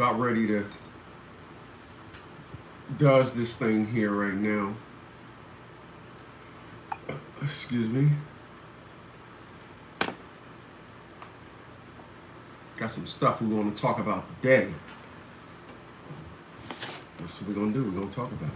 about ready to does this thing here right now. Excuse me. Got some stuff we want to talk about today. That's what we're going to do. We're going to talk about it.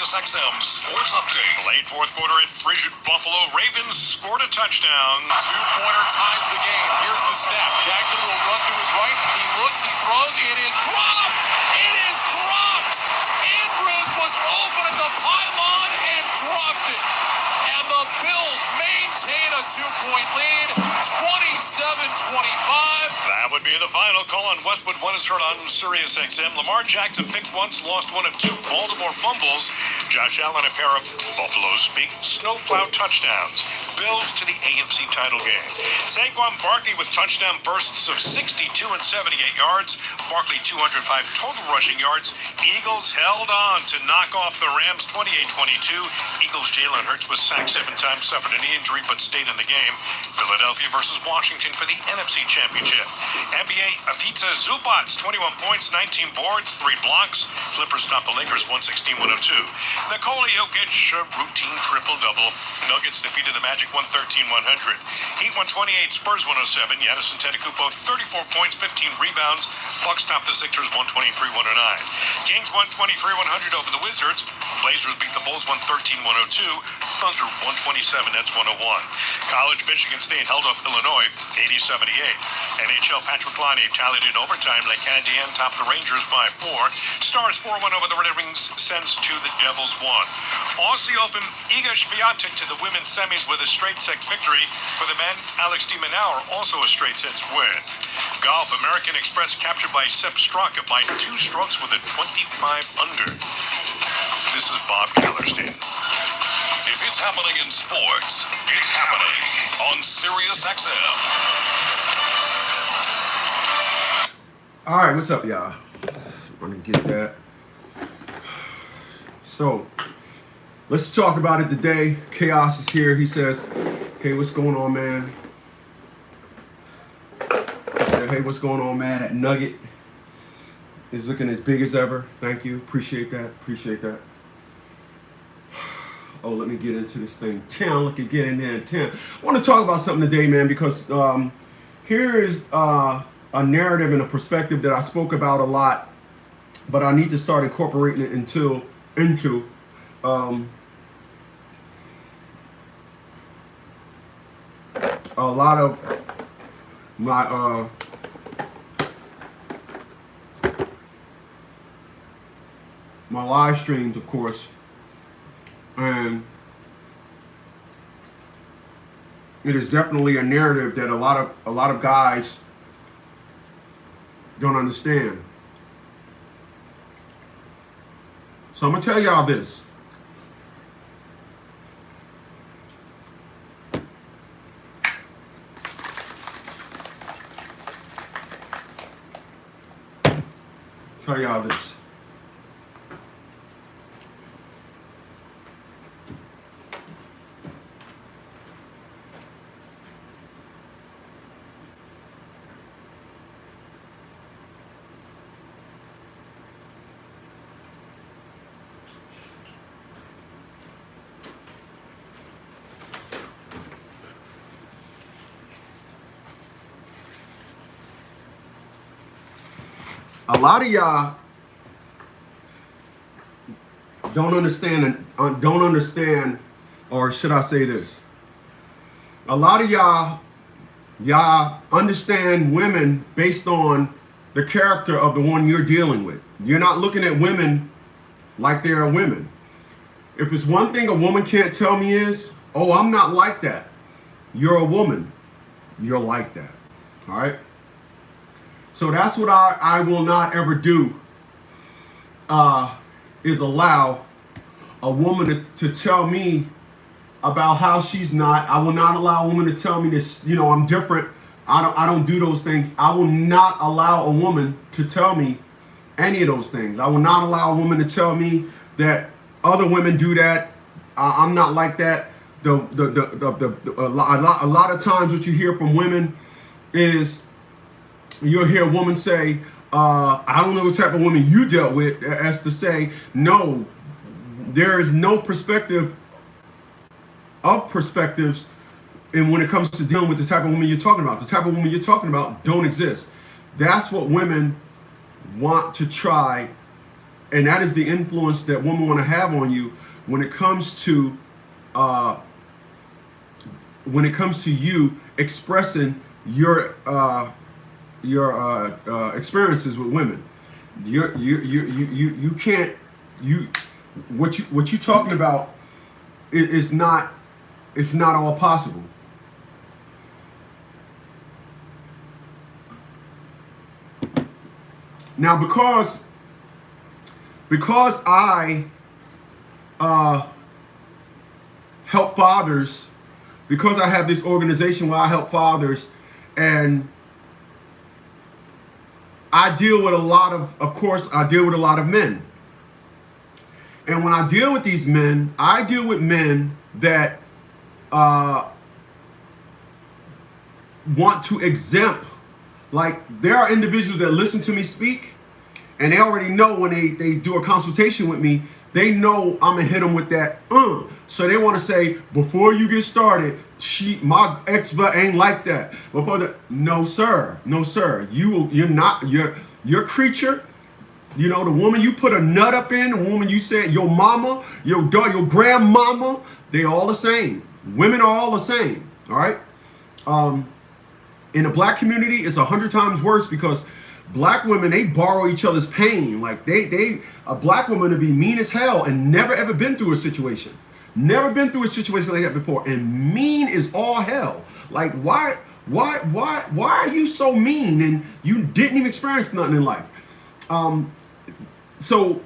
XM Sports Update. Late fourth quarter at frigid Buffalo. Ravens scored a touchdown. Two-pointer ties the game. Here's the snap. Jackson will run to his right. He looks, he throws. It is dropped. It is dropped. Andrews was open at the pylon and dropped it. And the Bills maintain a 2-point lead, 27-25. That would be the final. Colin Westwood one is heard on Sirius XM. Lamar Jackson picked once, lost one of two. Baltimore fumbles. Josh Allen a pair of Buffalo speak snowplow touchdowns. Bills to the AFC title game. Saquon Barkley with touchdown bursts of 62 and 78 yards. Barkley 205 total rushing yards. Eagles held on to knock off the Rams 28-22. Eagles Jalen Hurts was sacked 7 times, suffered an injury but stayed in the game. Philadelphia versus Washington for the NFC Championship. NBA Ivica Zubac 21 points, 19 boards, 3 blocks. Clippers stop the Lakers 116-102. Nikola Jokic a routine triple-double. Nuggets defeated the Magic 113-100. Heat 128, Spurs 107. Giannis Antetokounmpo 34 points, 15 rebounds. Bucks top the Sixers 123-109. Kings 123-100 over the Wizards. Blazers beat the Bulls 113-102. Thunder 127, Nets 101. College Michigan State held off Illinois 80-78. NHL Patrick Laine tallied in overtime. Le Canadien topped the Rangers by 4. Stars 4-1 over the Red Wings. Sens 2, the Devils 1. Aussie Open, Iga Swiatek to the women's semis with a straight set victory. For the men, Alex de Minaur also a straight sets win. Golf, American Express captured by Sepp Straka by 2 strokes with a 25 under. This is Bob Kellerstein. If it's happening in sports, it's happening on Sirius XM. All right, what's up, y'all? I'm gonna get that. So, let's talk about it today. Chaos is here. He says, hey, what's going on, man? He said, hey, what's going on, man? That nugget is looking as big as ever. Thank you. Appreciate that. Appreciate that. Oh, let me get into this thing. 10, look at getting there in 10. I want to talk about something today, man, because here is a narrative and a perspective that I spoke about a lot, but I need to start incorporating it into a lot of my live streams, of course, and it is definitely a narrative that a lot of guys don't understand. So I'm gonna tell y'all this. Tell y'all this. A lot of y'all don't understand, or should I say this? A lot of y'all understand women based on the character of the one you're dealing with. You're not looking at women like they are women. If it's one thing a woman can't tell me is, oh, I'm not like that. You're a woman. You're like that. All right? So that's what I will not ever do. is allow a woman to tell me about how she's not. I will not allow a woman to tell me this, you know, I'm different. I don't do those things. I will not allow a woman to tell me any of those things. I will not allow a woman to tell me that other women do that. I'm not like that. A lot of times what you hear from women is you'll hear a woman say, I don't know what type of woman you dealt with, as to say, no, there is no perspective of perspectives. And when it comes to dealing with the type of woman you're talking about, the type of woman you're talking about don't exist. That's what women want to try, and that is the influence that women want to have on you when it comes to you expressing your experiences with women. You can't, what you talking about is not, it's not all possible. Now, because I help fathers, because I have this organization where I help fathers, and I deal with a lot of course, I deal with a lot of men. And when I deal with these men, I deal with men that want to exempt. Like, there are individuals that listen to me speak, and they already know when they do a consultation with me, they know I'm gonna hit them with that. So they want to say, before you get started, my ex-butt ain't like that. No sir, no sir. You're not, your creature. You know, the woman you put a nut up in, the woman you said, your mama, your daughter, your grandmama, they all the same. Women are all the same. All right. In the black community, it's 100 times worse, because black women, they borrow each other's pain. Like a black woman to be mean as hell and never ever been through a situation. Never been through a situation like that before. And mean is all hell. Like, why are you so mean and you didn't even experience nothing in life? So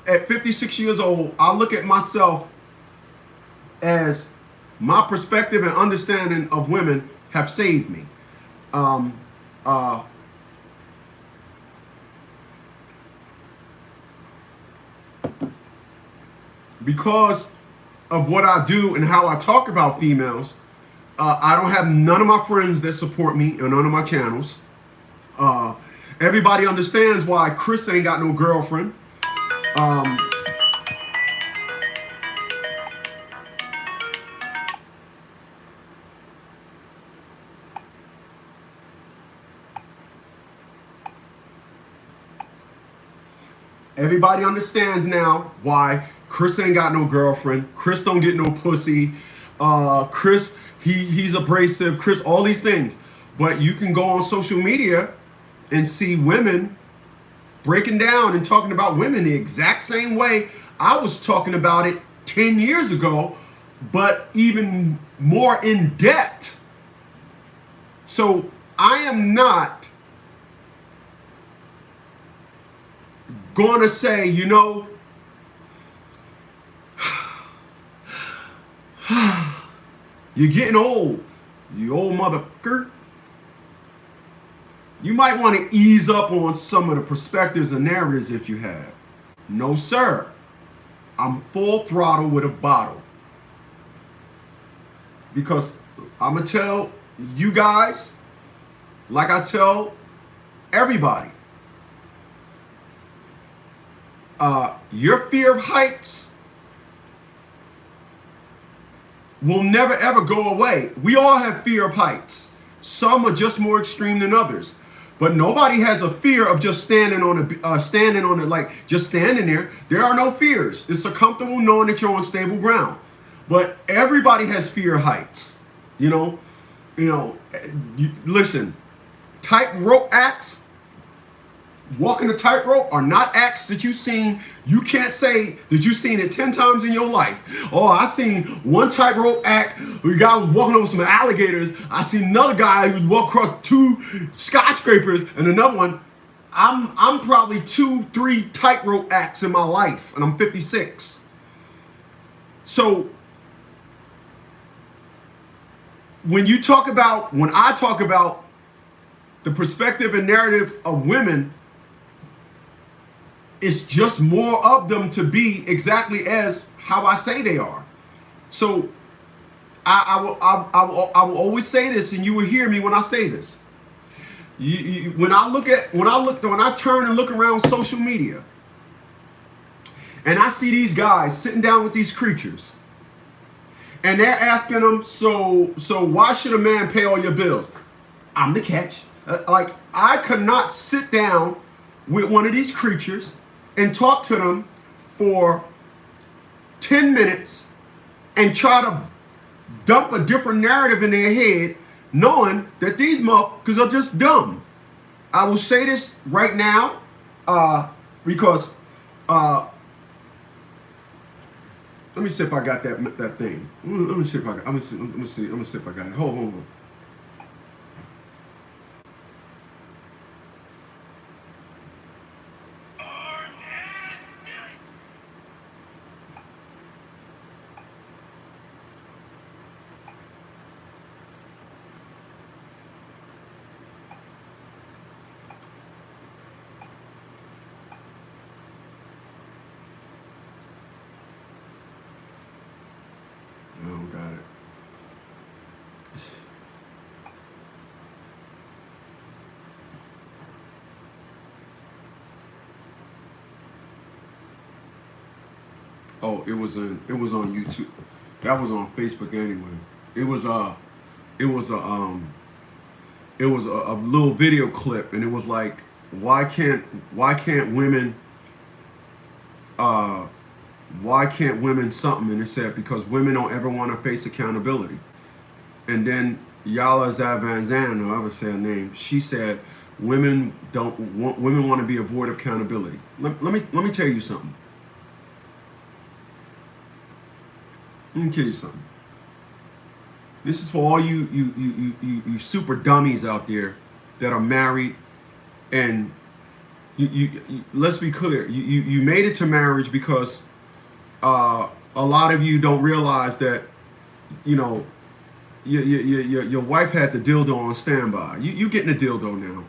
at 56 years old, I look at myself as my perspective and understanding of women have saved me. Because of what I do and how I talk about females, I don't have none of my friends that support me on none of my channels. Everybody understands why Chris ain't got no girlfriend. Everybody understands now why Chris ain't got no girlfriend. Chris don't get no pussy. Chris, he's abrasive. Chris, all these things. But you can go on social media and see women breaking down and talking about women the exact same way I was talking about it 10 years ago, but even more in depth. So I am not gonna say, you know, you're getting old, you old motherfucker. You might want to ease up on some of the perspectives and narratives that you have. No, sir. I'm full throttle with a bottle. Because I'm going to tell you guys, like I tell everybody, your fear of heights will never ever go away. We all have fear of heights. Some are just more extreme than others. But nobody has a fear of just standing on it, like just standing there. There are no fears. It's so comfortable knowing that you're on stable ground. But everybody has fear of heights. Listen, tightrope acts. walking the tightrope are not acts that you've seen. You can't say that you've seen it 10 times in your life. Oh, I seen one tightrope act. A guy was walking over some alligators. I seen another guy who walked across 2 skyscrapers, and another one. I'm probably 2, 3 tightrope acts in my life, and I'm 56. So when I talk about the perspective and narrative of women, it's just more of them to be exactly as how I say they are. So I will always say this, and you will hear me when I say this. When I turn and look around social media, and I see these guys sitting down with these creatures, and they're asking them, so why should a man pay all your bills? I'm the catch. Like, I could not sit down with one of these creatures and talk to them for 10 minutes and try to dump a different narrative in their head, knowing that these motherfuckers are just dumb. I will say this right now, because let me see if I got that thing. Let me see if I got. Let me see if I got it. Hold on. I don't got it. Oh, it was on YouTube. That was on Facebook anyway. It was a little video clip, and it was like, why can't women something? And it said, because women don't ever want to face accountability. And then Yala Zavanzan, or whoever said her name, she said women want to be avoid accountability. Let me tell you something. Let me tell you something. This is for all you super dummies out there that are married, and you let's be clear. You made it to marriage because a lot of you don't realize that, you know, your wife had the dildo on standby. You getting a dildo now.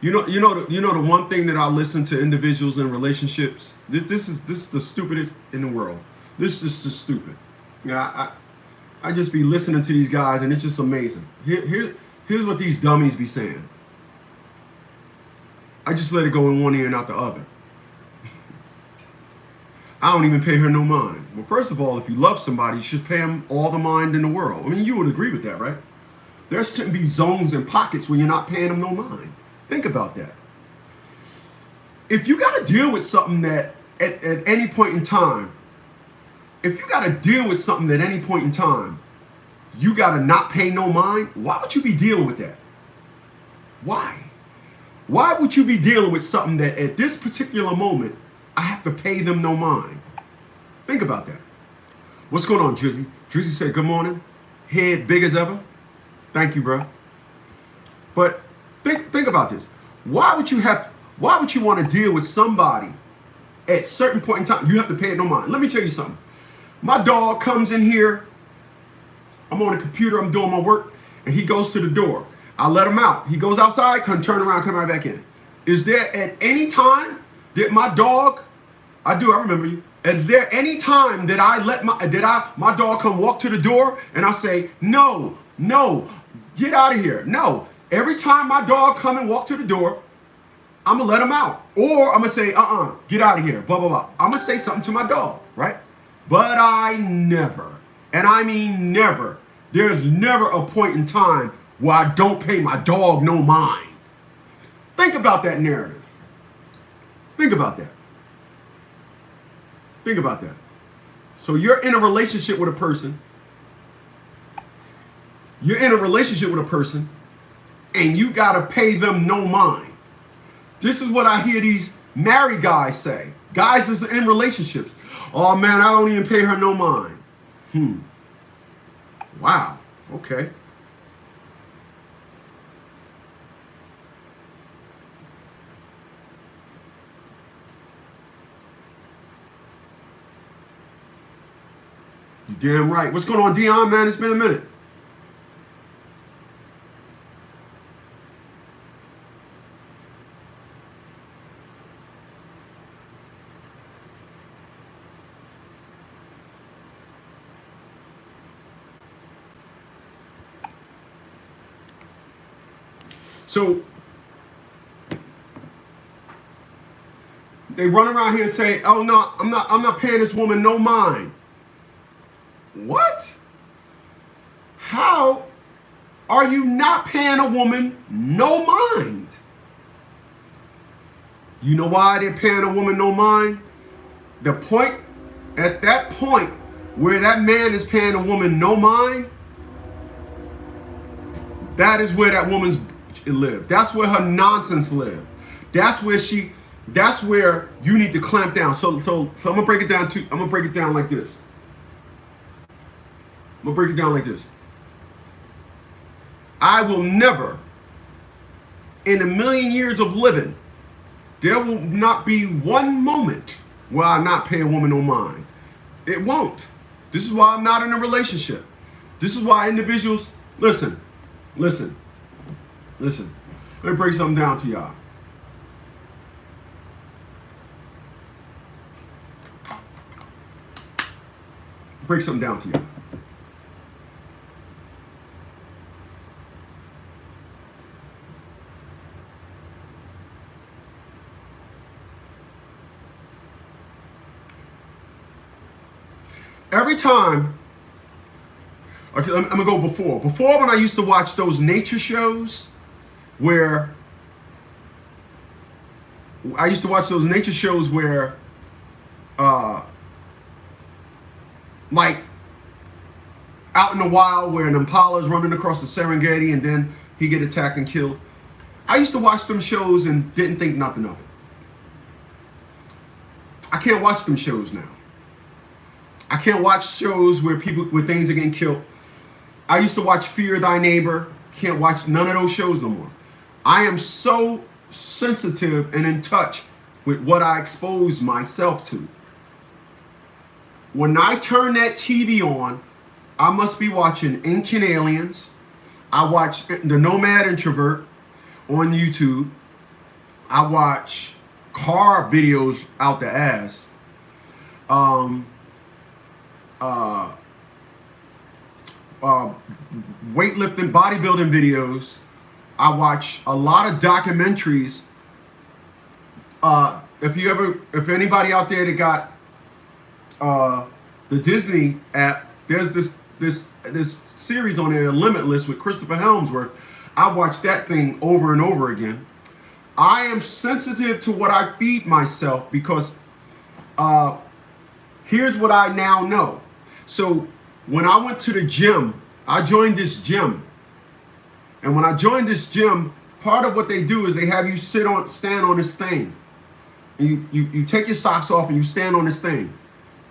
You know the one thing that I listen to individuals in relationships. This is the stupidest in the world. This is just stupid. Yeah, I just be listening to these guys, and it's just amazing. Here's what these dummies be saying. I just let it go in one ear and out the other. I don't even pay her no mind. Well, first of all, if you love somebody, you should pay them all the mind in the world. I mean, you would agree with that, right? There shouldn't be zones and pockets where you're not paying them no mind. Think about that. If you got to deal with something that at any point in time, you got to not pay no mind, why would you be dealing with that? Why? Why would you be dealing with something that at this particular moment, I have to pay them no mind? Think about that. What's going on, Drizzy? Drizzy said, good morning. Head big as ever. Thank you, bro. But think about this. Why would you want to deal with somebody at a certain point in time? You have to pay it no mind. Let me tell you something. My dog comes in here. I'm on the computer. I'm doing my work. And he goes to the door. I let him out. He goes outside, turn around, come right back in. Is there at any time that my dog, I remember you. Is there any time that my dog come walk to the door and I say, no, get out of here? No. Every time my dog come and walk to the door, I'm going to let him out. Or I'm going to say, get out of here, blah, blah, blah. I'm going to say something to my dog, right? But I never, and I mean never, there's never a point in time where I don't pay my dog no mind. Think about that narrative. Think about that. Think about that. So you're in a relationship with a person. And you got to pay them no mind. This is what I hear these married guys say. Guys is in relationships. Oh man, I don't even pay her no mind. Wow. Okay. You damn right. What's going on, Dion, man? It's been a minute. So they run around here and say, "Oh no, I'm not paying this woman no mind." What? How are you not paying a woman no mind? You know why they're paying a woman no mind? At that point where that man is paying a woman no mind, that is where that woman's live. That's where her nonsense live. That's where you need to clamp down. So I'm gonna break it down like this. I'm gonna break it down like this. I will never, in a million years of living, there will not be one moment where I not pay a woman no mind. It won't. This is why I'm not in a relationship. This is why individuals, listen. Let me break something down to y'all. Break something down to y'all. Every time, okay, I'm gonna go before. Before, when I used to watch those nature shows, where like out in the wild, where an impala is running across the Serengeti and then he get attacked and killed. I used to watch them shows and didn't think nothing of it. I can't watch them shows now. I can't watch shows where things are getting killed. I used to watch Fear Thy Neighbor. Can't watch none of those shows no more. I am so sensitive and in touch with what I expose myself to. When I turn that TV on, I must be watching Ancient Aliens. I watch The Nomad Introvert on YouTube. I watch car videos out the ass. Weightlifting, bodybuilding videos. I watch a lot of documentaries. If anybody out there that got the Disney app, there's this series on there, Limitless, with Christopher Helmsworth. I watch that thing over and over again. I am sensitive to what I feed myself because here's what I now know. So when I went to the gym, I joined this gym. And when I joined this gym, part of what they do is they have you stand on this thing. And you take your socks off and you stand on this thing.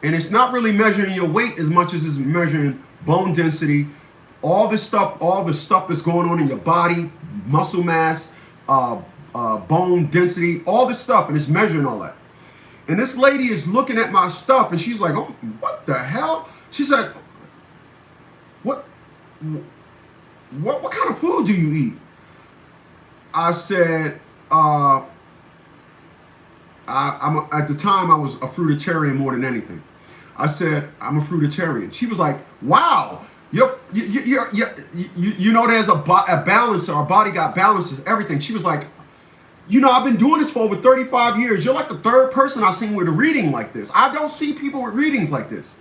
And it's not really measuring your weight as much as it's measuring bone density, all the stuff that's going on in your body, muscle mass, bone density, all this stuff, and it's measuring all that. And this lady is looking at my stuff and she's like, "Oh, what the hell?" She said, What kind of food do you eat?" I said, at the time I was a fruitarian more than anything. I said, "I'm a fruitarian." She was like, "Wow, you know, there's a balance. Our body got balances, everything." She was like, "You know, I've been doing this for over 35 years. You're like the third person I've seen with a reading like this. I don't see people with readings like this."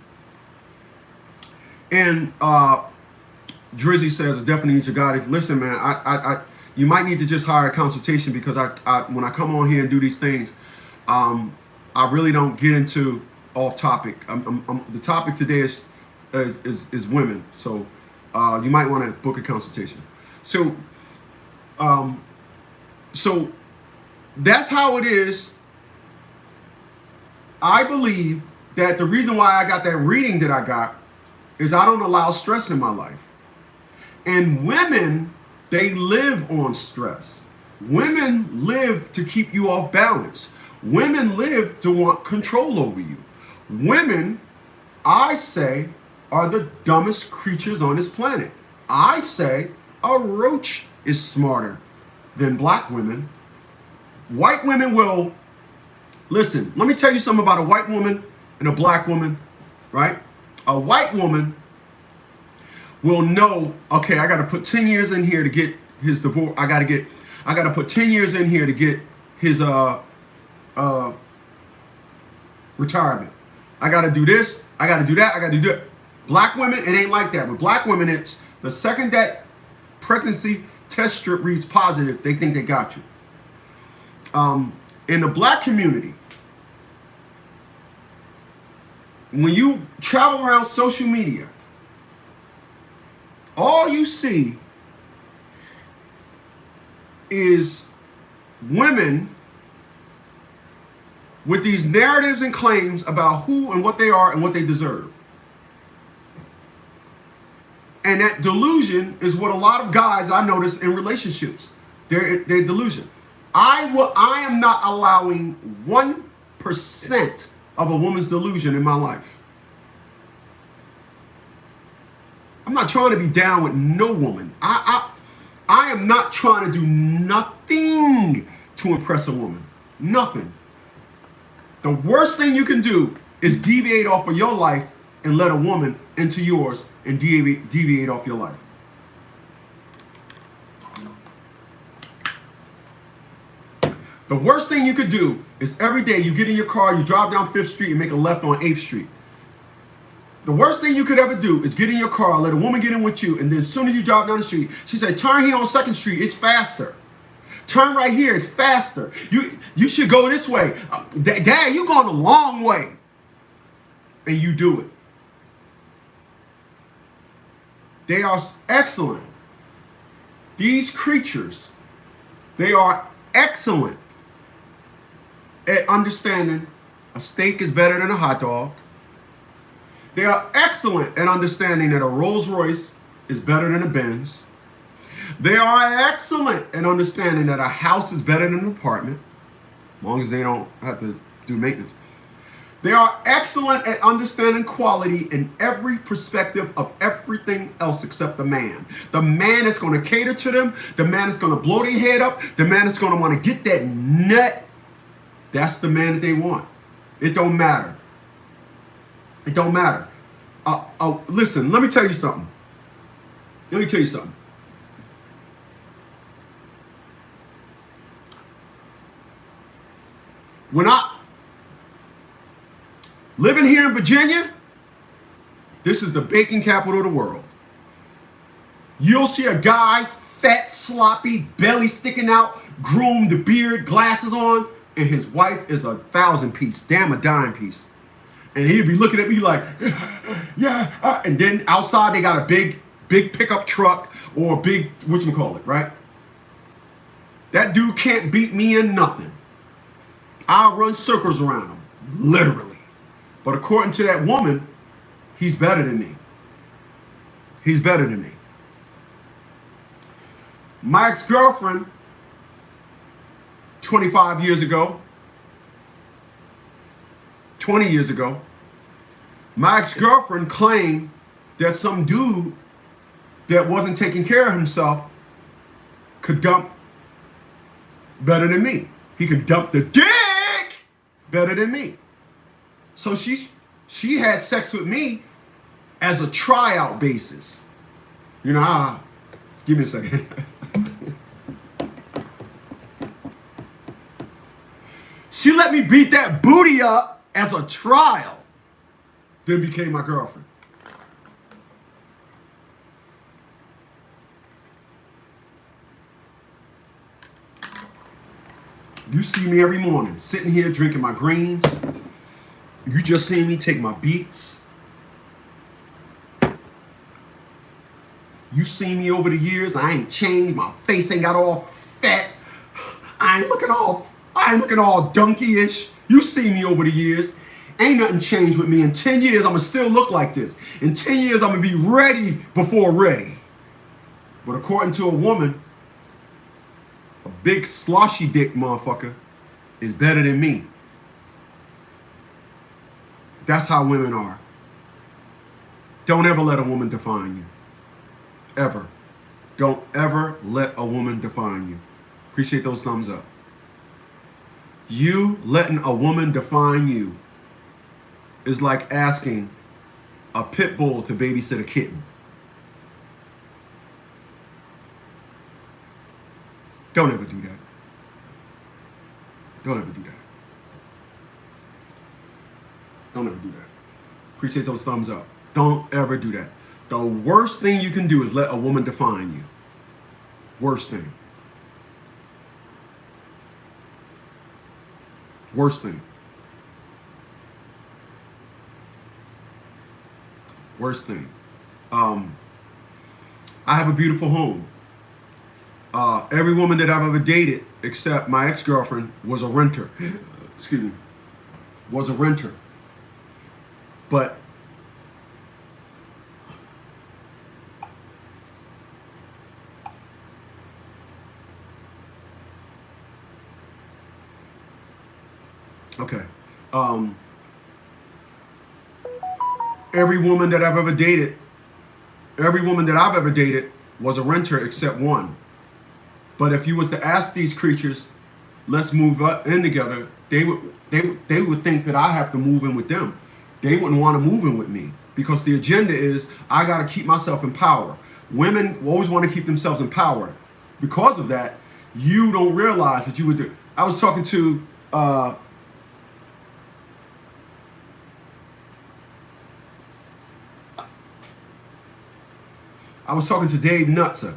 And Drizzy says, "Definitely needs your guidance." Listen, man, you might need to just hire a consultation because when I come on here and do these things, I really don't get into off topic. The topic today is women, so you might want to book a consultation. So that's how it is. I believe that the reason why I got that reading that I got is I don't allow stress in my life. And women, they live on stress. Women live to keep you off balance. Women live to want control over you. Women, I say, are the dumbest creatures on this planet. I say a roach is smarter than black women. White women will, listen, let me tell you something about a white woman and a black woman, right? A white woman will know, okay, I got to put 10 years in here to get his divorce. I got to put 10 years in here to get his retirement. I got to do this. I got to do that. I got to do that. Black women, it ain't like that. With black women, it's the second that pregnancy test strip reads positive, they think they got you. In the black community, when you travel around social media, all you see is women with these narratives and claims about who and what they are and what they deserve. And that delusion is what a lot of guys I notice in relationships. They're delusion. I am not allowing 1% of a woman's delusion in my life. I'm not trying to be down with no woman. I am not trying to do nothing to impress a woman. Nothing. The worst thing you can do is deviate off of your life and let a woman into yours and deviate off your life. The worst thing you could do is every day you get in your car, you drive down 5th Street and make a left on 8th Street. The worst thing you could ever do is get in your car, let a woman get in with you, and then as soon as you drive down the street, she said, turn here on 2nd Street, it's faster. Turn right here, it's faster. You should go this way. Dad, you're going a long way. And you do it. They are excellent. These creatures, they are excellent at understanding a steak is better than a hot dog. They are excellent at understanding that a Rolls Royce is better than a Benz. They are excellent at understanding that a house is better than an apartment, as long as they don't have to do maintenance. They are excellent at understanding quality in every perspective of everything else except the man. The man is going to cater to them. The man is going to blow their head up. The man is going to want to get that nut. That's the man that they want. It don't matter. It don't matter. Listen, let me tell you something. Let me tell you something. When I living here in Virginia, this is the baking capital of the world. You'll see a guy, fat, sloppy, belly sticking out, groomed, beard, glasses on, and his wife is a 1,000-piece, damn a dime piece. And he'd be looking at me like, yeah. And then outside they got a big pickup truck or a big, whatchamacallit, right? That dude can't beat me in nothing. I'll run circles around him, literally. But according to that woman, he's better than me. He's better than me. My ex-girlfriend, 25 years ago, 20 years ago, my ex-girlfriend claimed that some dude that wasn't taking care of himself could dump better than me. He could dump the dick better than me. So she had sex with me as a tryout basis. You know, give me a second. She let me beat that booty up as a trial, then became my girlfriend. You see me every morning sitting here drinking my greens. You just seen me take my beats. You seen me over the years. I ain't changed. My face ain't got all fat. I ain't looking all I ain't looking all donkey-ish. You see me over the years. Ain't nothing changed with me. In 10 years, I'm going to still look like this. In 10 years, I'm going to be ready before ready. But according to a woman, a big sloshy dick motherfucker is better than me. That's how women are. Don't ever let a woman define you. Ever. Don't ever let a woman define you. Appreciate those thumbs up. You letting a woman define you is like asking a pit bull to babysit a kitten. Don't ever do that. Don't ever do that. Don't ever do that. Appreciate those thumbs up. Don't ever do that. The worst thing you can do is let a woman define you. Worst thing. Worst thing. Worst thing. I have a beautiful home. Every woman that I've ever dated, except my ex-girlfriend, was a renter. Excuse me. Was a renter. But okay. Every woman that I've ever dated was a renter except one. But if you was to ask these creatures, let's move up in together, they would think that I have to move in with them. They wouldn't want to move in with me because the agenda is I got to keep myself in power. Women always want to keep themselves in power. Because of that, you don't realize that you would do. I was talking to Dave Nutzer,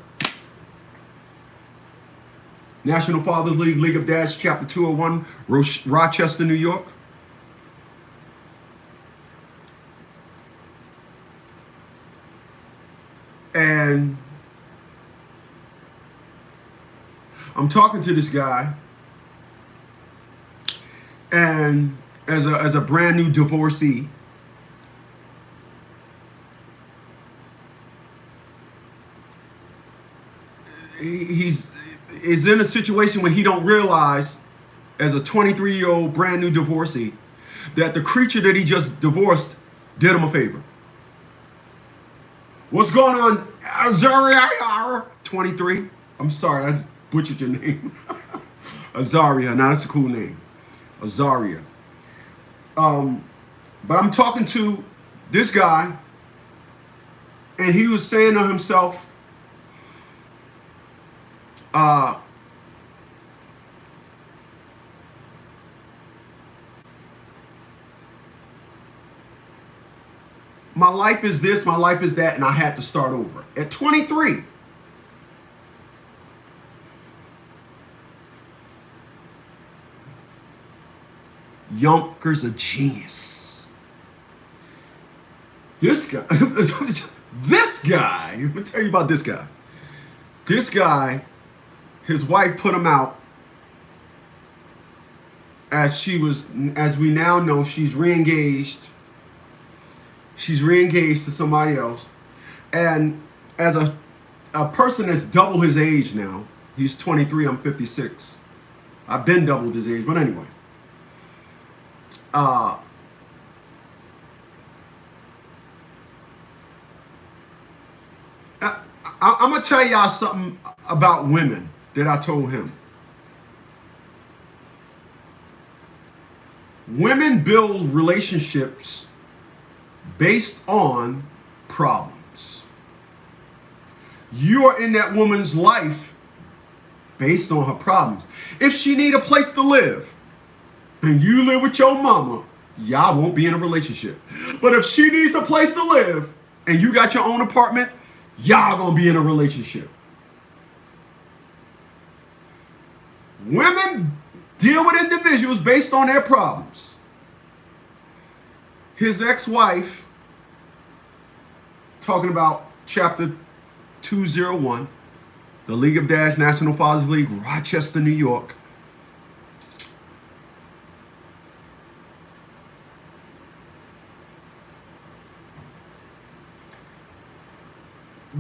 National Fathers League, League of Dads, Chapter 201, Rochester, New York. And I'm talking to this guy, and as a brand new divorcee, he's in a situation where he don't realize, as a 23-year-old brand new divorcee, that the creature that he just divorced did him a favor. What's going on, Azaria? 23. I'm sorry, I butchered your name. Azaria. Now that's a cool name. Azaria. But I'm talking to this guy, and he was saying to himself, my life is this, my life is that, and I had to start over. At 23. Younker's a genius. This guy, let me tell you about this guy. This guy, his wife put him out as we now know, she's re-engaged. She's re-engaged to somebody else. And as a person that's double his age now, he's 23, I'm 56. I've been doubled his age, but anyway. I'm going to tell y'all something about women that I told him. Women build relationships based on problems. You are in that woman's life based on her problems. If she need a place to live and you live with your mama, y'all won't be in a relationship. But if she needs a place to live and you got your own apartment, y'all gonna be in a relationship. Women deal with individuals based on their problems. His ex-wife, talking about chapter 201, the League of Dads, National Fathers League, Rochester, New York.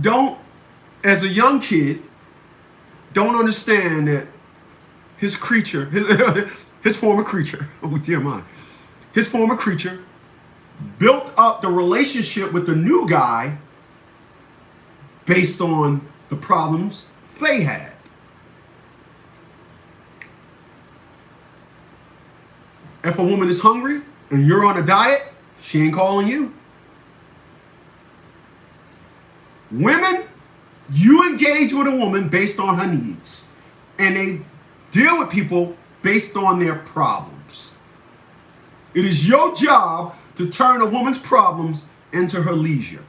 don't, as a young kid, don't understand that his creature, his former creature, oh dear mine, his former creature built up the relationship with the new guy based on the problems they had. If a woman is hungry and you're on a diet, she ain't calling you. Women, you engage with a woman based on her needs, and they deal with people based on their problems. It is your job to turn a woman's problems into her leisure.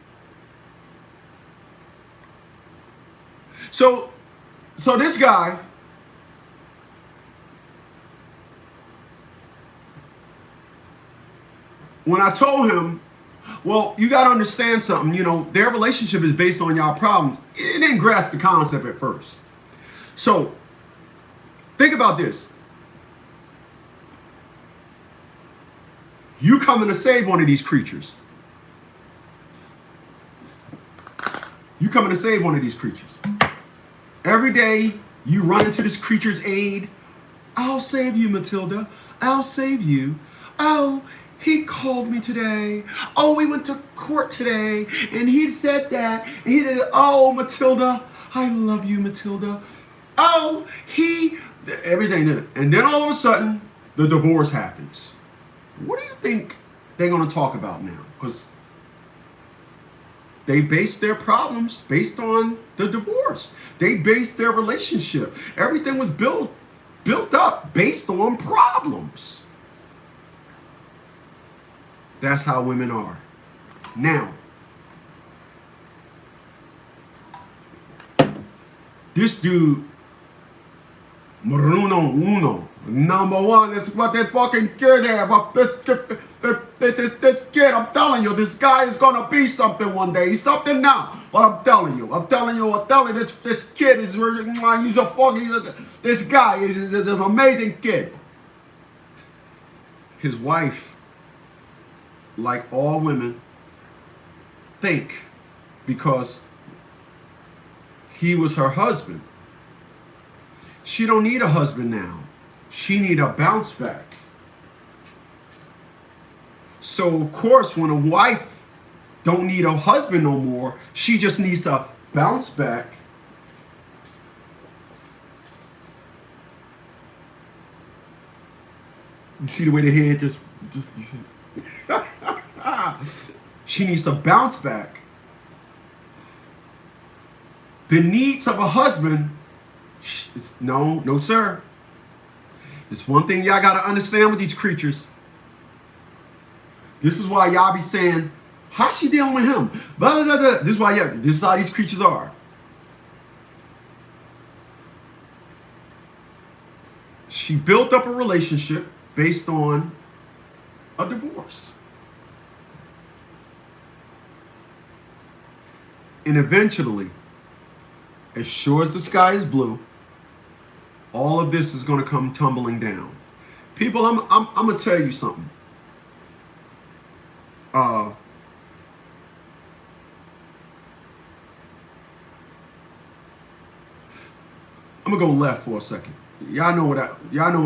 So this guy, when I told him, well, you got to understand something, you know, their relationship is based on y'all problems. It didn't grasp the concept at first. So think about this. You coming to save one of these creatures. You coming to save one of these creatures. Every day you run into this creature's aid. I'll save you, Matilda. I'll save you. Oh, he called me today. Oh, we went to court today, and he said that. And he did. Oh, Matilda, I love you, Matilda. Oh, everything. And then all of a sudden, the divorce happens. What do you think they're going to talk about now? Because they base their problems based on the divorce. They base their relationship. Everything was built up based on problems. That's how women are. Now, this dude, Bruno Uno, number one, that's what that fucking kid have. This kid, I'm telling you, this guy is gonna be something one day. He's something now, but I'm telling you, this kid is, he's a fucking, this guy is an amazing kid. His wife, like all women, think because he was her husband, she don't need a husband now. She need a bounce back. So of course, when a wife don't need a husband no more, she just needs to bounce back. You see the way the head just she needs to bounce back. The needs of a husband, no, sir. It's one thing y'all got to understand with these creatures. This is why y'all be saying, how's she dealing with him? Blah, blah, blah. This is how these creatures are. She built up a relationship based on a divorce. And eventually, as sure as the sky is blue, all of this is going to come tumbling down. People, I'm going to tell you something. I'm going to go left for a second. Y'all know what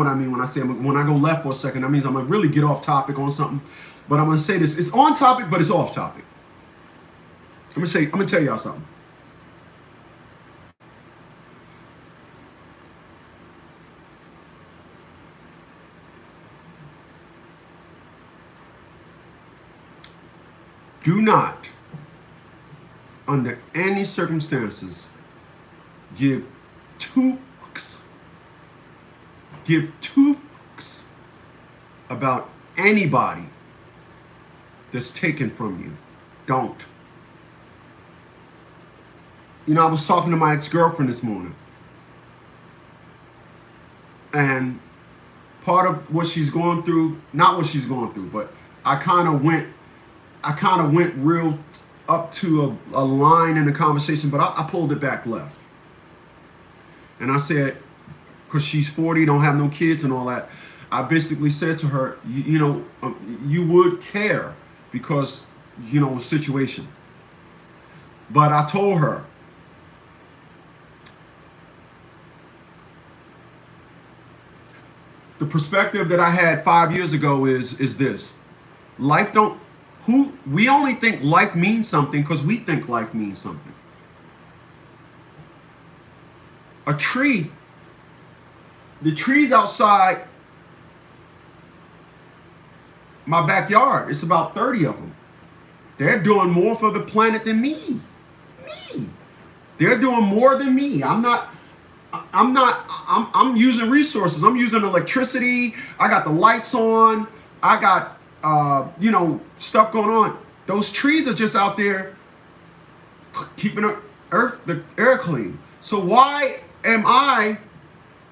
I mean when I say when I go left for a second. That means I'm going to really get off topic on something. But I'm going to say this. It's on topic, but it's off topic. I'm going to tell y'all something. Do not, under any circumstances, give two fucks about anybody that's taken from you. Don't. You know, I was talking to my ex-girlfriend this morning, and part of what she's going through, not what she's going through, but I kind of went real up to a line in the conversation, but I pulled it back left. And I said, because she's 40, don't have no kids and all that, I basically said to her, you would care because, situation. But I told her, the perspective that I had 5 years ago is this. Life don't, we only think life means something because we think life means something. A tree, the trees outside my backyard, it's about 30 of them. They're doing more for the planet than me. They're doing more than me. I'm using resources. I'm using electricity. I got the lights on. I got, stuff going on. Those trees are just out there keeping the air clean. So why am I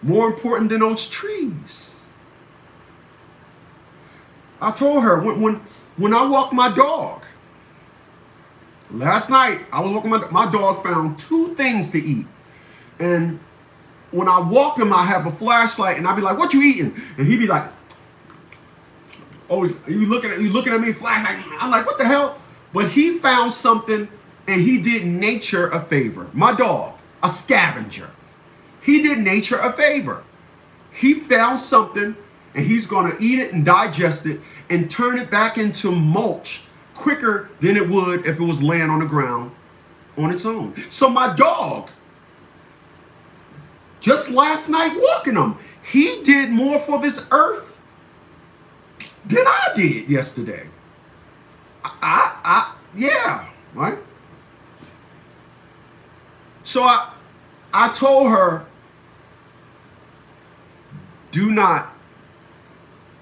more important than those trees? I told her when I walk my dog, last night I was walking my dog found 2 things to eat. And when I walk him, I have a flashlight and I'd be like, "What you eating?" And he'd be like, "Oh, you looking at me, flashlight." I'm like, "What the hell?" But he found something and he did nature a favor. My dog, a scavenger. He did nature a favor. He found something and he's going to eat it and digest it and turn it back into mulch quicker than it would if it was laying on the ground on its own. So my dog, just last night walking him, he did more for this earth than I did yesterday. Yeah, right? So I told her, do not,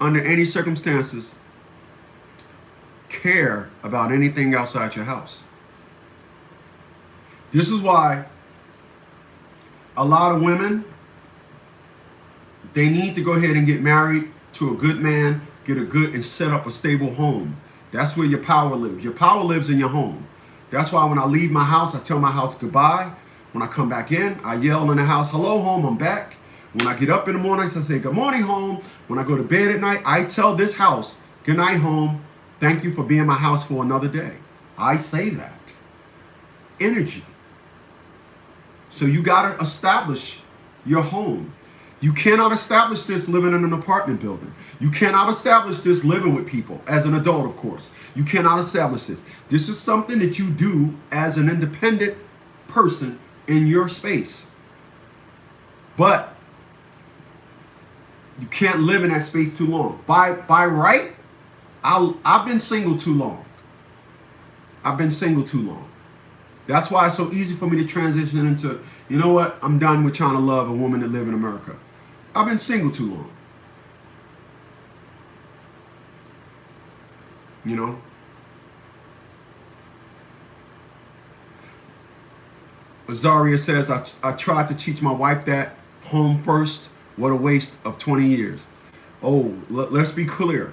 under any circumstances, care about anything outside your house. This is why a lot of women, they need to go ahead and get married to a good man, and set up a stable home. That's where your power lives. Your power lives in your home. That's why when I leave my house, I tell my house goodbye. When I come back in, I yell in the house, "Hello, home, I'm back." When I get up in the mornings, I say, "Good morning, home." When I go to bed at night, I tell this house, "Good night, home. Thank you for being my house for another day." I say that. Energy. So you got to establish your home. You cannot establish this living in an apartment building. You cannot establish this living with people, as an adult, of course. You cannot establish this. This is something that you do as an independent person in your space. But you can't live in that space too long. By right, I've been single too long. That's why it's so easy for me to transition into, you know what, I'm done with trying to love a woman that live in America. I've been single too long. You know? Azaria says, I tried to teach my wife that. Home first. What a waste of 20 years. Oh, let's be clear.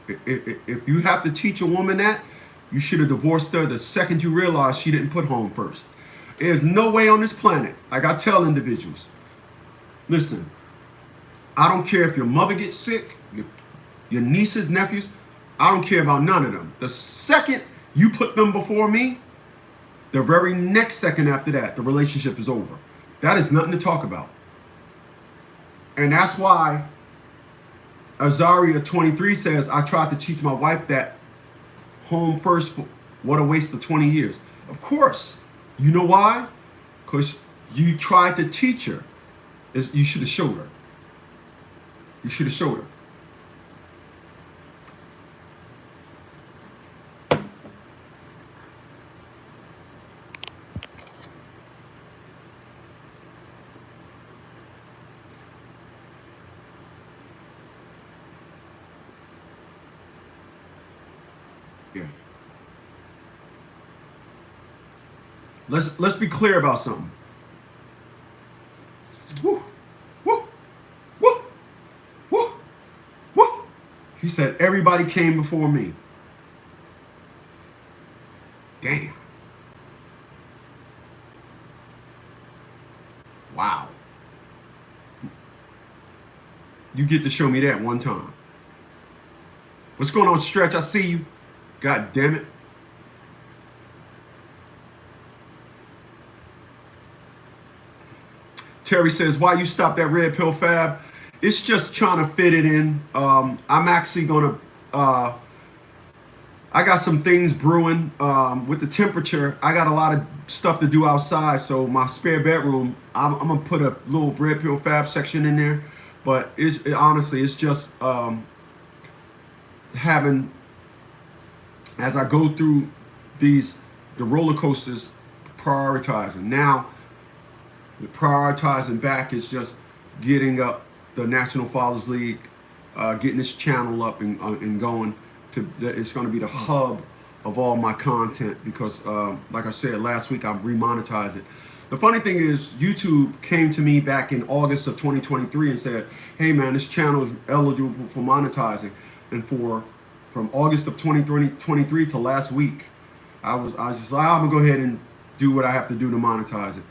If you have to teach a woman that, you should have divorced her the second you realized she didn't put home first. There's no way on this planet. Like I tell individuals, listen, I don't care if your mother gets sick, your nieces, nephews, I don't care about none of them. The second you put them before me, the very next second after that, the relationship is over. That is nothing to talk about. And that's why Azaria 23 says, I tried to teach my wife that home first, what a waste of 20 years. Of course. You know why? Because you tried to teach her. You should have showed her. You should have showed her. Yeah. Let's be clear about something. Woo, woo, woo, woo, woo. He said everybody came before me. Damn. Wow. You get to show me that one time. What's going on, Stretch? I see you. God damn it. Terry says, why you stop that red pill fab? It's just trying to fit it in. I'm actually going to, I got some things brewing with the temperature. I got a lot of stuff to do outside. So my spare bedroom, I'm going to put a little red pill fab section in there. But honestly, it's just having, as I go through the roller coasters, prioritizing. Now, the prioritizing back is just getting up the National Fathers League, getting this channel up and going. It's going to be the hub of all my content because, like I said last week, I remonetized it. The funny thing is, YouTube came to me back in August of 2023 and said, "Hey man, this channel is eligible for monetizing." And from August of 2023 to last week, I was just like, I'm gonna go ahead and do what I have to do to monetize it.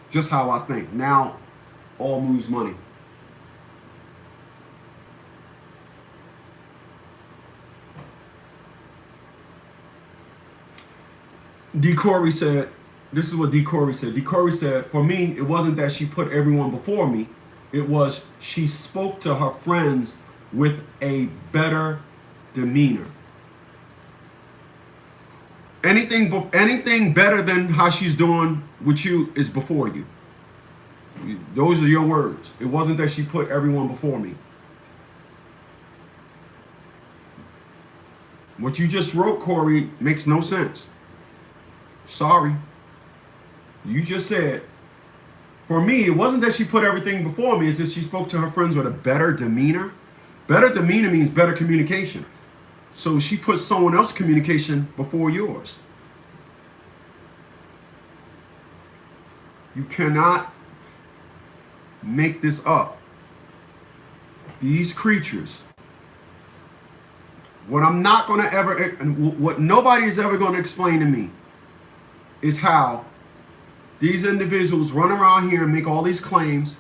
Just how I think. Now, all moves money. D. Corey said, this is what D. Corey said. D. Corey said, for me, it wasn't that she put everyone before me. It was she spoke to her friends with a better demeanor. Anything better than how she's doing with you is before you. Those are your words. It wasn't that she put everyone before me. What you just wrote, Corey, makes no sense. Sorry. You just said, for me, it wasn't that she put everything before me. It's that she spoke to her friends with a better demeanor. Better demeanor means better communication. So she put someone else's communication before yours. You cannot make this up. These creatures, what nobody is ever going to explain to me is how these individuals run around here and make all these claims.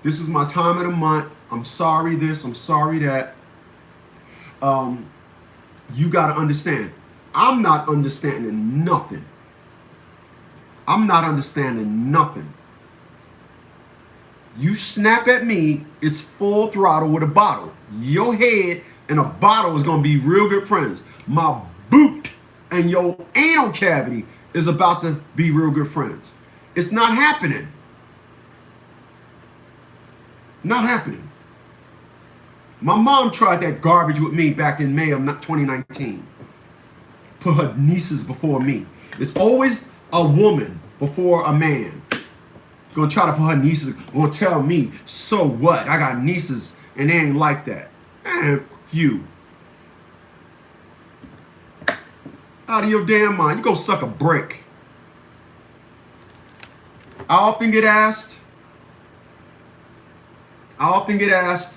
This is my time of the month. I'm sorry this, I'm sorry that. You got to understand, I'm not understanding nothing. I'm not understanding nothing. You snap at me, it's full throttle with a bottle. Your head and a bottle is going to be real good friends. My boot and your anal cavity is about to be real good friends. It's not happening. Not happening. My mom tried that garbage with me back in May of 2019. Put her nieces before me. It's always a woman before a man. Gonna try to put her nieces, gonna tell me, so what? I got nieces and they ain't like that. Man, you. Out of your damn mind. You go suck a brick. I often get asked, I often get asked,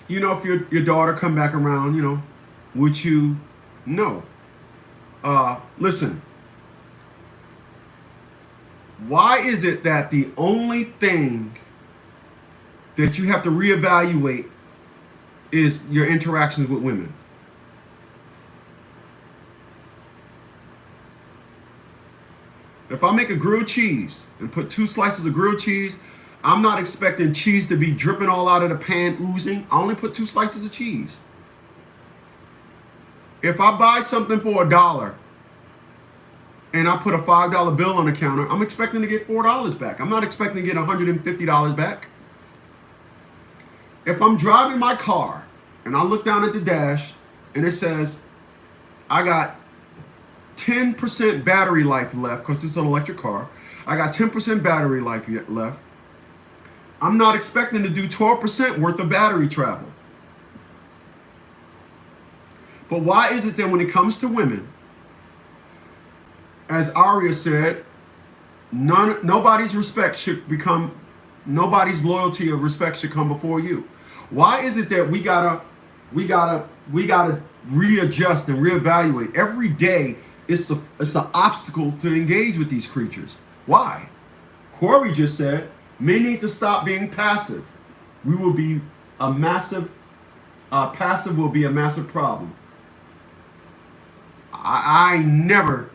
you know, if your daughter come back around, you know, would you? No. Listen. Why is it that the only thing that you have to reevaluate is your interactions with women? If I make a grilled cheese and put 2 slices of grilled cheese, I'm not expecting cheese to be dripping all out of the pan, oozing. I only put 2 slices of cheese. If I buy something for $1 and I put a $5 bill on the counter, I'm expecting to get $4 back. I'm not expecting to get $150 back. If I'm driving my car and I look down at the dash and it says, I got 10% battery life left because it's an electric car. I got 10% battery life left. I'm not expecting to do 12% worth of battery travel. But why is it that when it comes to women, as Aria said, nobody's loyalty or respect should come before you? Why is it that we gotta readjust and reevaluate every day? it's an obstacle to engage with these creatures. Why? Corey just said men need to stop being passive. We will be a massive passive will be a massive problem. I've never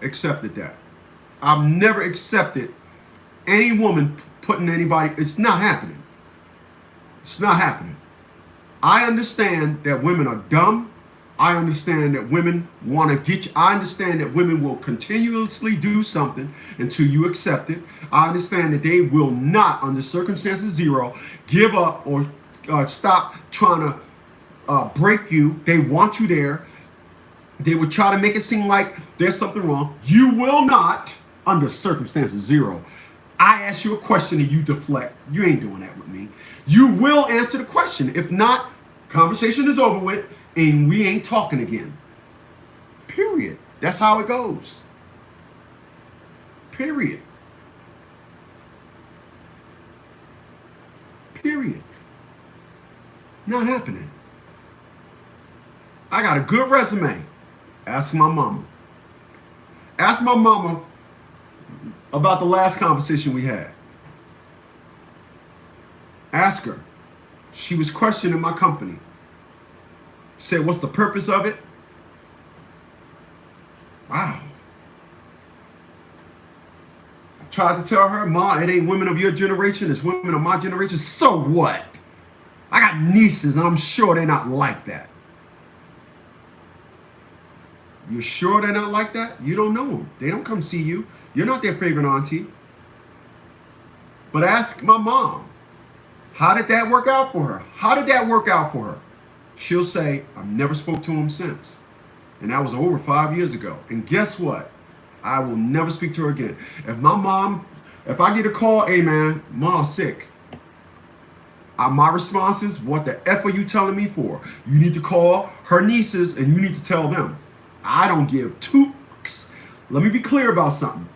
accepted that. I've never accepted any woman putting anybody. It's not happening. It's not happening. I understand that women are dumb. I understand that women want to get you. I understand that women will continuously do something until you accept it. I understand that they will not, under circumstances zero, give up or stop trying to break you. They want you there. They would try to make it seem like there's something wrong. You will not, under circumstances zero. I ask you a question and you deflect. You ain't doing that with me. You will answer the question. If not, conversation is over with and we ain't talking again. Period. That's how it goes. Period. Period. Not happening. I got a good resume. Ask my mama. Ask my mama about the last conversation we had. Ask her. She was questioning my company. Said, what's the purpose of it? Wow. I tried to tell her, Ma, it ain't women of your generation, it's women of my generation. So what? I got nieces and I'm sure they're not like that. You're sure they're not like that? You don't know them. They don't come see you. You're not their favorite auntie. But ask my mom, how did that work out for her? How did that work out for her? She'll say, I've never spoke to him since. And that was over 5 years ago. And guess what? I will never speak to her again. If I get a call, hey man, Mom's sick. My response is, what the F are you telling me for? You need to call her nieces and you need to tell them. I don't give two fucks. Let me be clear about something.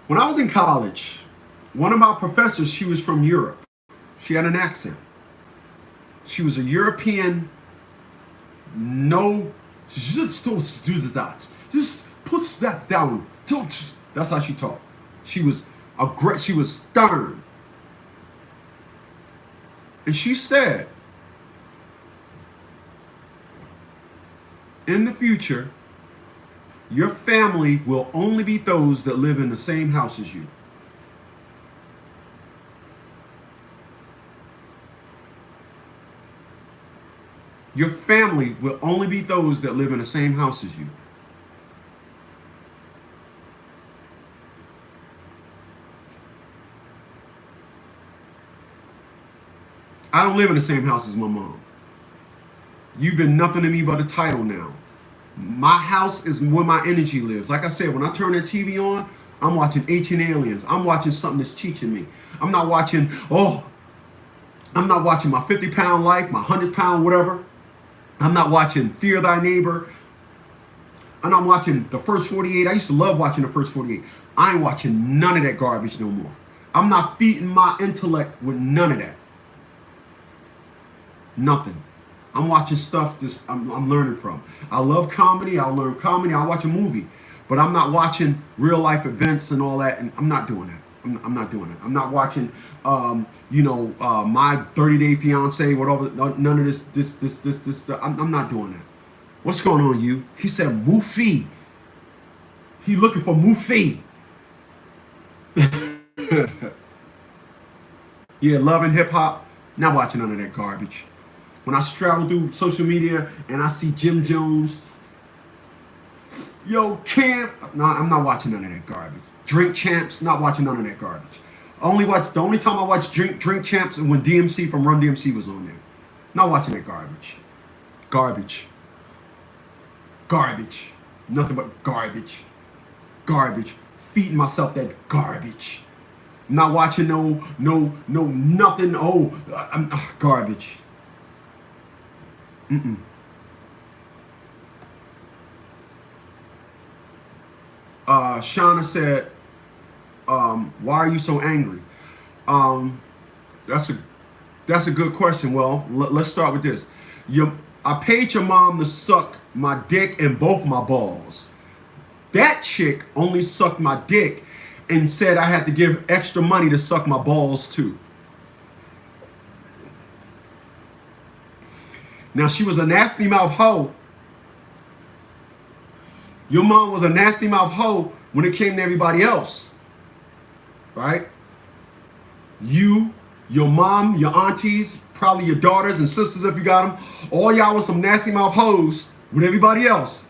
When I was in college, one of my professors, she was from Europe. She had an accent. She was a European. No, just don't do the dots. Just put that down. Don't. That's how she talked. She was She was stern. And she said, in the future, your family will only be those that live in the same house as you. Your family will only be those that live in the same house as you. I don't live in the same house as my mom. You've been nothing to me but a title now. My house is where my energy lives. Like I said, when I turn that TV on, I'm watching Ancient Aliens. I'm watching something that's teaching me. I'm not watching my 50-pound life, my 100-pound whatever. I'm not watching Fear Thy Neighbor. I'm not watching the First 48. I used to love watching the First 48. I ain't watching none of that garbage no more. I'm not feeding my intellect with none of that. Nothing. I'm watching stuff I'm learning from. I love comedy. I'll learn comedy. I'll watch a movie. But I'm not watching real life events and all that. And I'm not doing that. I'm not doing it. I'm not watching, My 30-Day Fiance, whatever. None of this. I'm not doing that. What's going on, you? He said, Mufi. He looking for Mufi. Yeah, loving hip hop. Not watching none of that garbage. When I travel through social media and I see Jim Jones, yo, Camp, no, I'm not watching none of that garbage. Drink Champs, not watching none of that garbage. The only time I watch Drink Champs is when DMC from Run DMC was on there. Not watching that garbage. Garbage. Nothing but garbage. Feeding myself that garbage. I'm not watching no nothing. Garbage. Shauna said, why are you so angry? That's a That's a good question. Well, let's start with this. I paid your mom to suck my dick and both my balls. That chick only sucked my dick and said I had to give extra money to suck my balls too. Now, she was a nasty mouth hoe. Your mom was a nasty mouth hoe when it came to everybody else. Right? You, your mom, your aunties, probably your daughters and sisters if you got them, all y'all was some nasty mouth hoes with everybody else.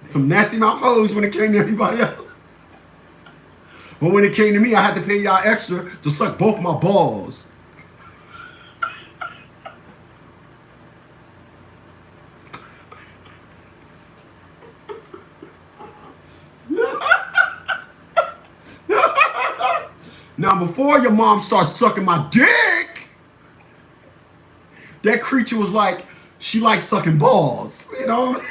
Some nasty mouth hoes when it came to everybody else. But when it came to me, I had to pay y'all extra to suck both my balls. Now, before your mom starts sucking my dick, that creature was like, she likes sucking balls, you know?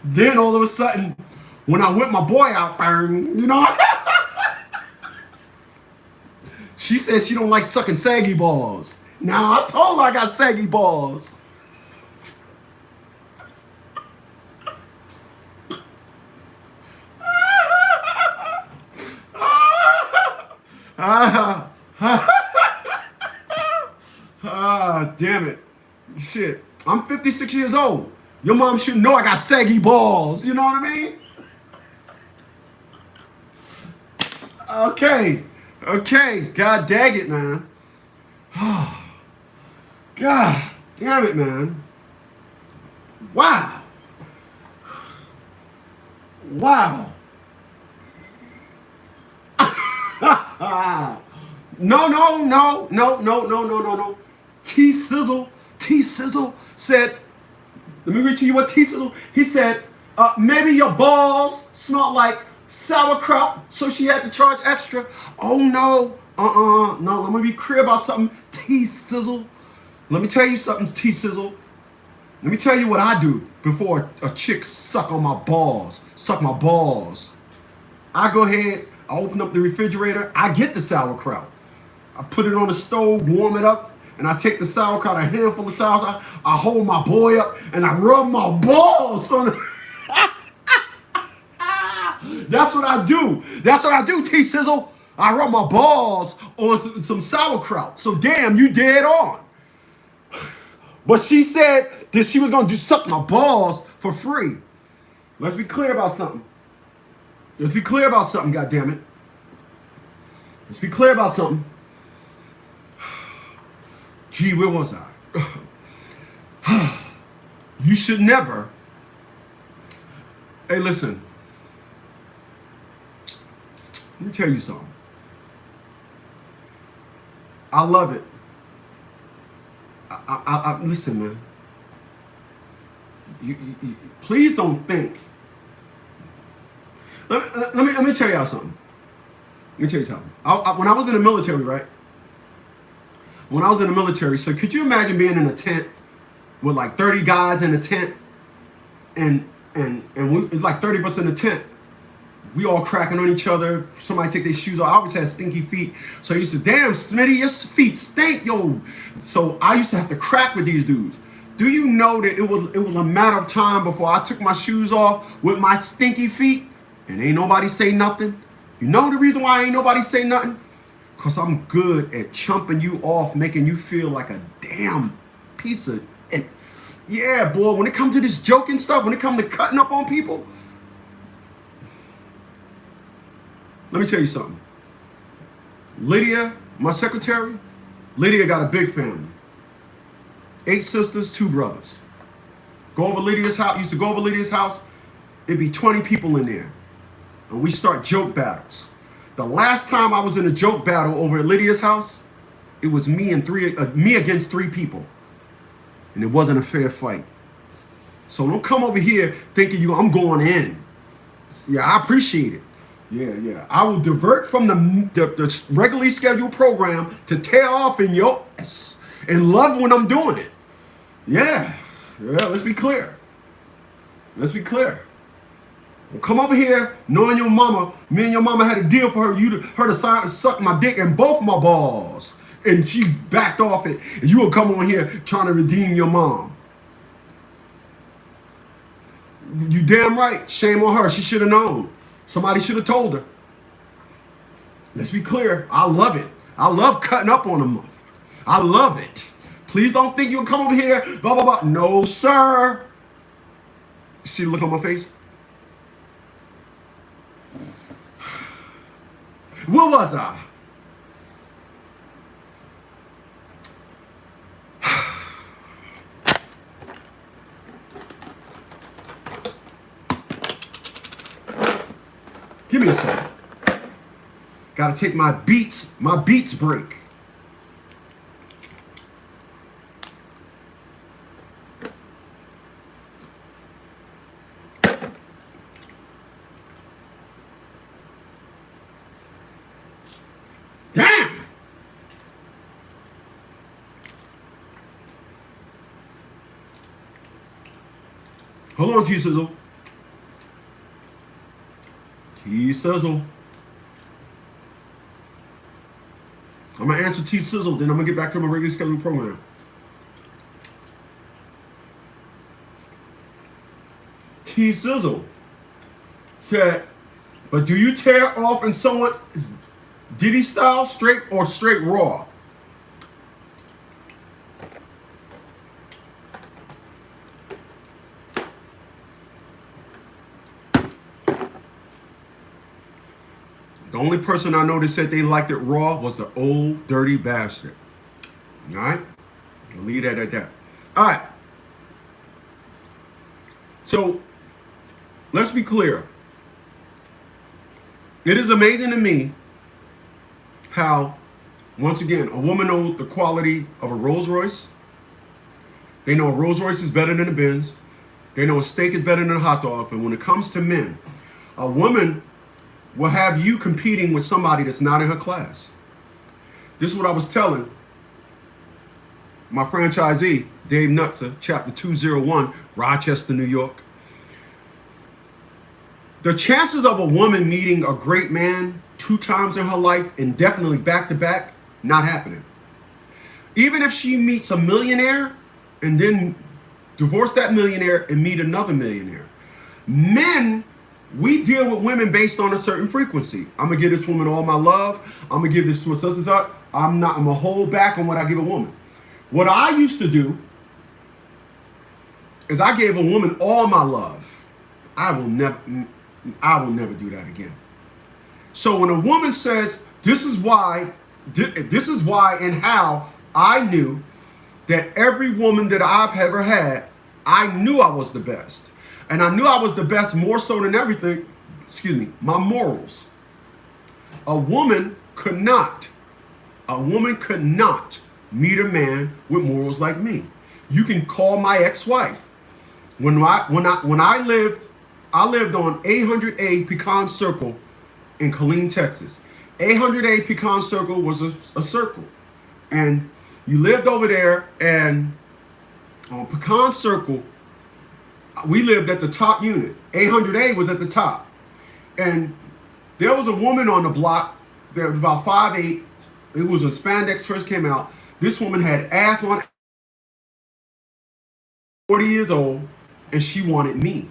Then all of a sudden, when I whip my boy out, you know? She says she don't like sucking saggy balls. Now, I told her I got saggy balls. Damn it. Shit. I'm 56 years old. Your mom should know I got saggy balls. You know what I mean? Okay. God dang it, man. God damn it, man. Wow. No. T-Sizzle said, let me read to you what T-Sizzle, he said, maybe your balls smell like sauerkraut, so she had to charge extra. Oh, no, no, let me be clear about something, T-Sizzle. Let me tell you something, T-Sizzle. Let me tell you what I do before a chick suck my balls. I go ahead, I open up the refrigerator, I get the sauerkraut. I put it on the stove, warm it up, and I take the sauerkraut, a handful of times, I hold my boy up, and I rub my balls on it. That's what I do, T-Sizzle. I rub my balls on some sauerkraut. So damn, you dead on. But she said that she was going to suck my balls for free. Let's be clear about something. Goddammit. Let's be clear about something. Gee, where was I? You should never. Hey, listen. Let me tell you something. I love it. I listen, man. You please don't think. Let me tell y'all something. When I was in the military, right? When I was in the military, so could you imagine being in a tent with like 30 guys in a tent, and it's like 30 of us in the tent. We all cracking on each other. Somebody take their shoes off. I always had stinky feet. So I used to, damn, Smitty, your feet stink, yo. So I used to have to crack with these dudes. Do you know that it was a matter of time before I took my shoes off with my stinky feet and ain't nobody say nothing? You know the reason why ain't nobody say nothing? Because I'm good at chumping you off, making you feel like a damn piece of it. Yeah, boy, when it comes to this joking stuff, when it comes to cutting up on people, let me tell you something. Lydia, my secretary, Lydia got a big family. 8 sisters, 2 brothers. Go over Lydia's house. Used to go over Lydia's house. It'd be 20 people in there. And we start joke battles. The last time I was in a joke battle over at Lydia's house, it was me against 3 people. And it wasn't a fair fight. So don't come over here thinking I'm going in. Yeah, I appreciate it. Yeah. I will divert from the regularly scheduled program to tear off in your ass. and love when I'm doing it. Yeah, let's be clear. Let's be clear. Well, come over here knowing your mama, me and your mama had a deal for her to suck my dick and both my balls. And she backed off it. And you will come on here trying to redeem your mom. You damn right. Shame on her. She should have known. Somebody should have told her. Let's be clear. I love it. I love cutting up on a motherfucker. I love it. Please don't think you'll come over here, blah, blah, blah. No, sir. See the look on my face? Where was I? Give me a second. Gotta take my beats break. Damn! Hold on, T-Sizzle. T-Sizzle. I'm going to answer T-Sizzle, then I'm going to get back to my regular scheduled program. T-Sizzle. Okay. But do you tear off in someone Diddy style, straight or straight raw? The only person I know that said they liked it raw was the old dirty bastard. All right? I'll leave that at that. All right. So, let's be clear. It is amazing to me how, once again, a woman knows the quality of a Rolls Royce. They know a Rolls Royce is better than a Benz. They know a steak is better than a hot dog. But when it comes to men, a woman will have you competing with somebody that's not in her class. This is what I was telling my franchisee, Dave Nutzer, chapter 201, Rochester, New York. The chances of a woman meeting a great man 2 times in her life and definitely back to back, not happening. Even if she meets a millionaire and then divorce that millionaire and meet another millionaire. Men, we deal with women based on a certain frequency. I'm gonna give this woman all my love. I'm gonna give this to my sisters up. I'm gonna hold back on what I give a woman. What I used to do is I gave a woman all my love. I will never do that again. So when a woman says, this is why and how I knew that every woman that I've ever had, I knew I was the best. And I knew I was the best more so than everything, my morals. A woman could not meet a man with morals like me. You can call my ex-wife. When I lived on 800A Pecan Circle in Killeen, Texas. 800A Pecan Circle was a circle. And you lived over there, and on Pecan Circle, we lived at the top unit. 800A was at the top. And there was a woman on the block that was about 5'8". It was when spandex first came out. This woman had ass on, 40 years old, and she wanted me.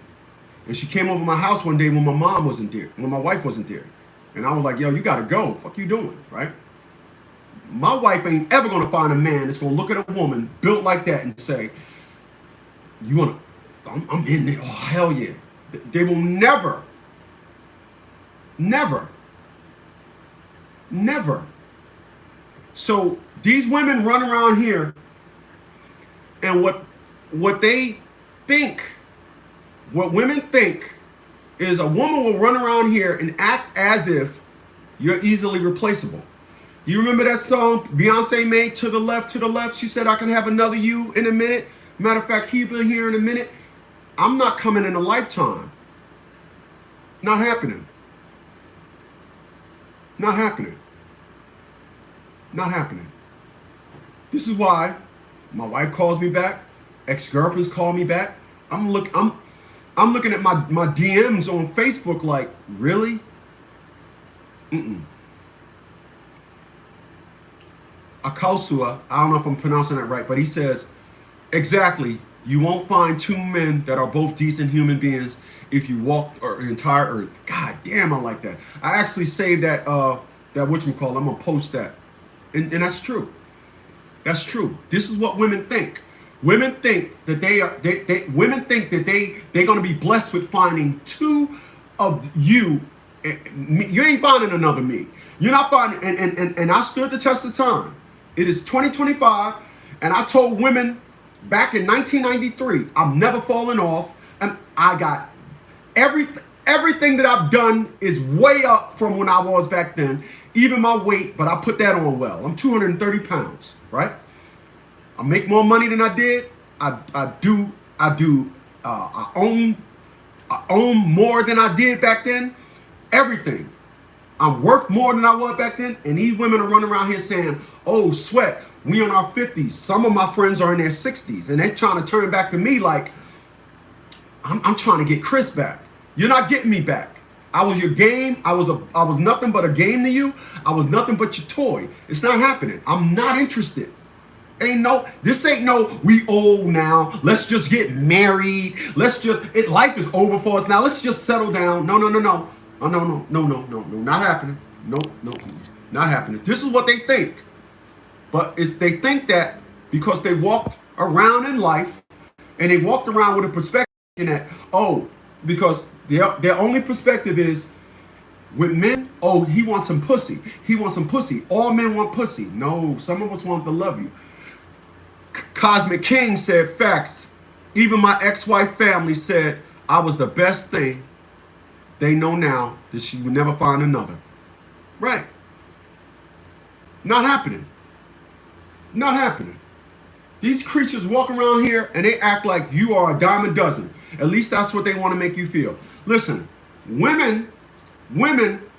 And she came over to my house one day when my mom wasn't there, when my wife wasn't there. And I was like, yo, you gotta go. Fuck you doing, right? My wife ain't ever gonna find a man that's gonna look at a woman built like that and say, I'm in there. Oh, hell yeah. They will never. So these women run around here, and what they think, what women think is a woman will run around here and act as if you're easily replaceable. You remember that song Beyonce made, To the Left? She said, I can have another you in a minute. Matter of fact, he'll be here in a minute. I'm not coming in a lifetime. Not happening. Not happening. Not happening. This is why My wife calls me back. Ex-girlfriends call me back. I'm looking at my DMs on Facebook like, really? Akosua, I don't know if I'm pronouncing that right, but he says, exactly, you won't find two men that are both decent human beings if you walked the entire earth. God damn, I like that. I actually saved that whatchamacallit. I'm gonna post that. And that's true. That's true. This is what women think. Women think that they're gonna be blessed with finding two of you. You ain't finding another me. You're not finding, and I stood the test of time. It is 2025, and I told women back in 1993, I'm never falling off, and I got everything that I've done is way up from when I was back then, even my weight, but I put that on well. I'm 230 pounds, right? I make more money than I did. I own more than I did back then. Everything. I'm worth more than I was back then. And these women are running around here saying, oh, Sweat, we in our 50s. Some of my friends are in their 60s. And they're trying to turn back to me like, I'm trying to get Chris back. You're not getting me back. I was your game. I was nothing but a game to you. I was nothing but your toy. It's not happening. I'm not interested. This ain't no, we old now. Let's just get married. Life is over for us now. Let's just settle down. No. Oh, no, not happening. No, not happening. This is what they think. But they think that because they walked around in life and they walked around with a perspective that, because their only perspective is with men, he wants some pussy. He wants some pussy. All men want pussy. No, some of us want to love you. Cosmic King said, facts. Even my ex-wife family said I was the best thing. They know now that she would never find another. Right. Not happening. Not happening. These creatures walk around here and they act like you are a dime a dozen. At least that's what they want to make you feel. Listen, women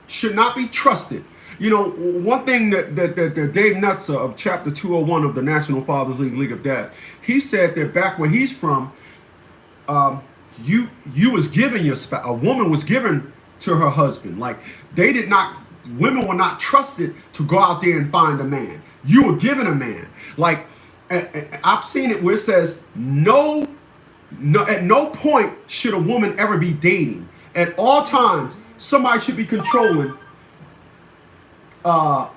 should not be trusted. You know, one thing that Dave Nutzer of Chapter 201 of the National Fathers League of Dads, he said that back where he's from, you was given a woman was given to her husband. Like women were not trusted to go out there and find a man. You were given a man. Like I've seen it where it says no, at no point should a woman ever be dating. At all times, somebody should be controlling. At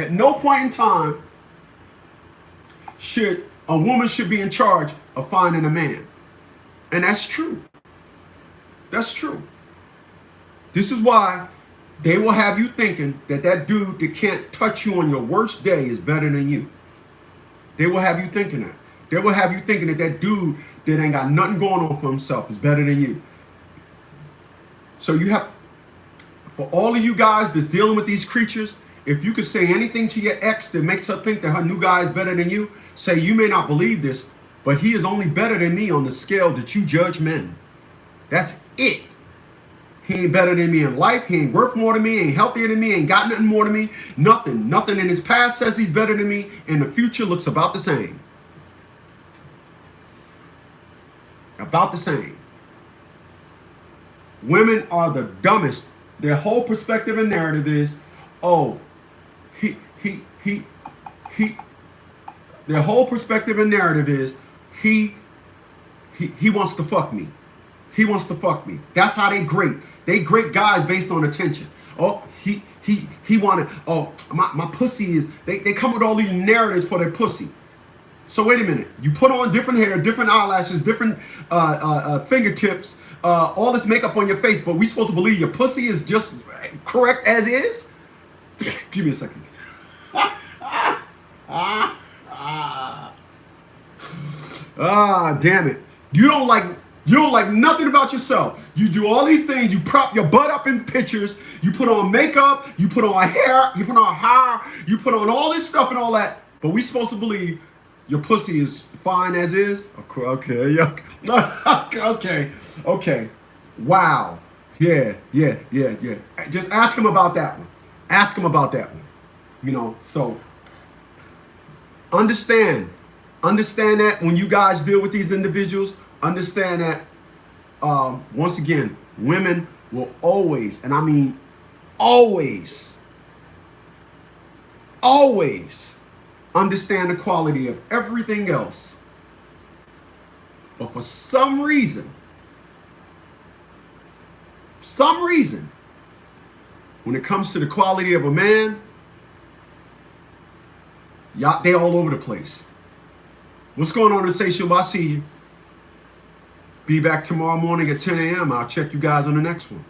no point in time should a woman be in charge of finding a man. And that's true. That's true. This is why they will have you thinking that dude that can't touch you on your worst day is better than you. They will have you thinking that. They will have you thinking that dude that ain't got nothing going on for himself is better than you. So you have, for all of you guys that's dealing with these creatures, if you could say anything to your ex that makes her think that her new guy is better than you, say, you may not believe this, but he is only better than me on the scale that you judge men. That's it. He ain't better than me in life. He ain't worth more than me. Ain't healthier than me. Ain't got nothing more than me. Nothing. Nothing in his past says he's better than me. And the future looks about the same. About the same. Women are the dumbest. Their whole perspective and narrative is, their whole perspective and narrative is, he wants to fuck me. He wants to fuck me. That's how they grade. They grade guys based on attention. He wanted, my pussy is, they come with all these narratives for their pussy. So wait a minute. You put on different hair, different eyelashes, different fingertips, all this makeup on your face, but we supposed to believe your pussy is just correct as is? Give me a second. Damn it. You don't like nothing about yourself. You do all these things. You prop your butt up in pictures. You put on makeup. You put on hair. You put on hair. You put on all this stuff and all that. But we supposed to believe your pussy is fine as is? Okay. Okay. Wow. Yeah. Just ask him about that one. Ask him about that one. So understand that when you guys deal with these individuals, understand that once again, women will always, and I mean always understand the quality of everything else. But for some reason, when it comes to the quality of a man, they all over the place. What's going on, Insatiable? I see you. Be back tomorrow morning at 10 a.m. I'll check you guys on the next one.